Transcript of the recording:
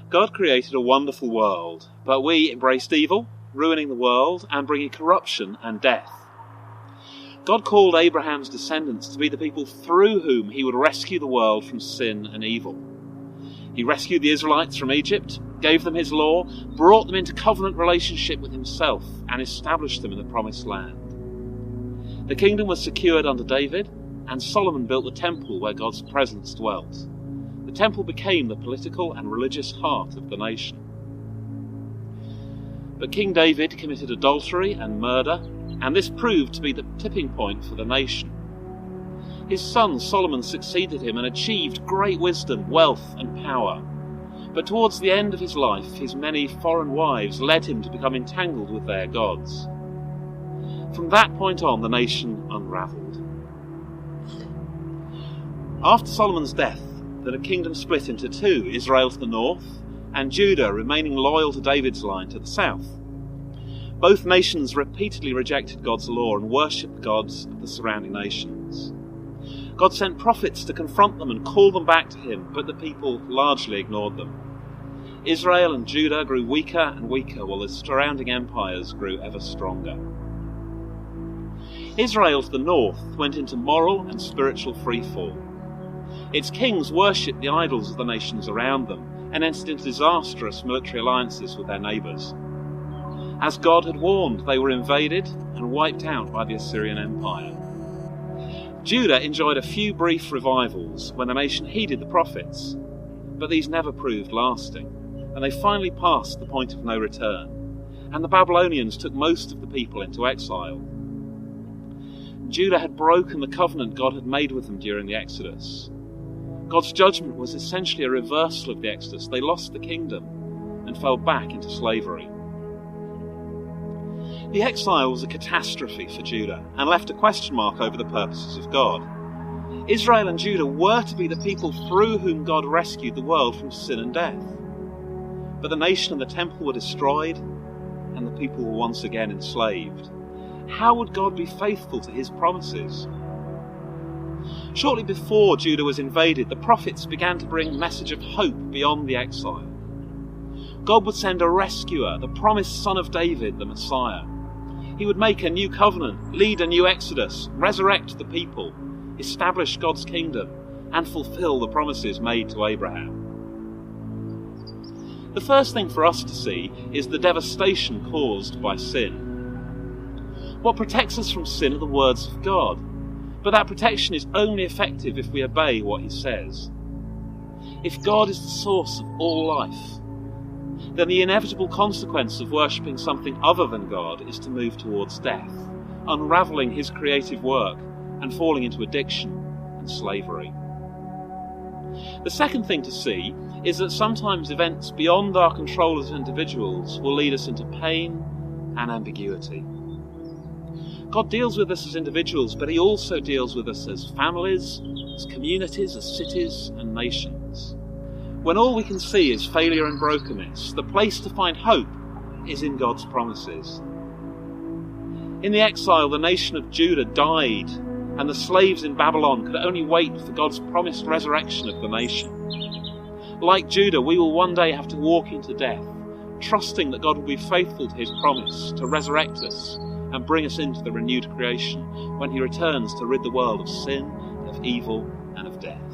God created a wonderful world, but we embraced evil, ruining the world and bringing corruption and death. God called Abraham's descendants to be the people through whom he would rescue the world from sin and evil. He rescued the Israelites from Egypt, gave them his law, brought them into covenant relationship with himself, and established them in the promised land. The kingdom was secured under David, and Solomon built the temple where God's presence dwelt. The temple became the political and religious heart of the nation. But King David committed adultery and murder, and this proved to be the tipping point for the nation. His son Solomon succeeded him and achieved great wisdom, wealth and power. But towards the end of his life, his many foreign wives led him to become entangled with their gods. From that point on, the nation unravelled. After Solomon's death, the kingdom split into two, Israel to the north, and Judah remaining loyal to David's line to the south. Both nations repeatedly rejected God's law and worshipped the gods of the surrounding nations. God sent prophets to confront them and call them back to him, but the people largely ignored them. Israel and Judah grew weaker and weaker, while the surrounding empires grew ever stronger. Israel to the north went into moral and spiritual freefall. Its kings worshipped the idols of the nations around them and entered into disastrous military alliances with their neighbours. As God had warned, they were invaded and wiped out by the Assyrian Empire. Judah enjoyed a few brief revivals when the nation heeded the prophets, but these never proved lasting, and they finally passed the point of no return, and the Babylonians took most of the people into exile. Judah had broken the covenant God had made with them during the Exodus. God's judgment was essentially a reversal of the Exodus. They lost the kingdom and fell back into slavery. The exile was a catastrophe for Judah and left a question mark over the purposes of God. Israel and Judah were to be the people through whom God rescued the world from sin and death. But the nation and the temple were destroyed, and the people were once again enslaved. How would God be faithful to his promises? Shortly before Judah was invaded, the prophets began to bring a message of hope beyond the exile. God would send a rescuer, the promised son of David, the Messiah. He would make a new covenant, lead a new exodus, resurrect the people, establish God's kingdom, and fulfill the promises made to Abraham. The first thing for us to see is the devastation caused by sin. What protects us from sin are the words of God, but that protection is only effective if we obey what he says. If God is the source of all life, then the inevitable consequence of worshipping something other than God is to move towards death, unravelling his creative work and falling into addiction and slavery. The second thing to see is that sometimes events beyond our control as individuals will lead us into pain and ambiguity. God deals with us as individuals, but he also deals with us as families, as communities, as cities and nations. When all we can see is failure and brokenness, the place to find hope is in God's promises. In the exile, the nation of Judah died, and the slaves in Babylon could only wait for God's promised resurrection of the nation. Like Judah, we will one day have to walk into death, trusting that God will be faithful to his promise to resurrect us and bring us into the renewed creation when he returns to rid the world of sin, of evil, and of death.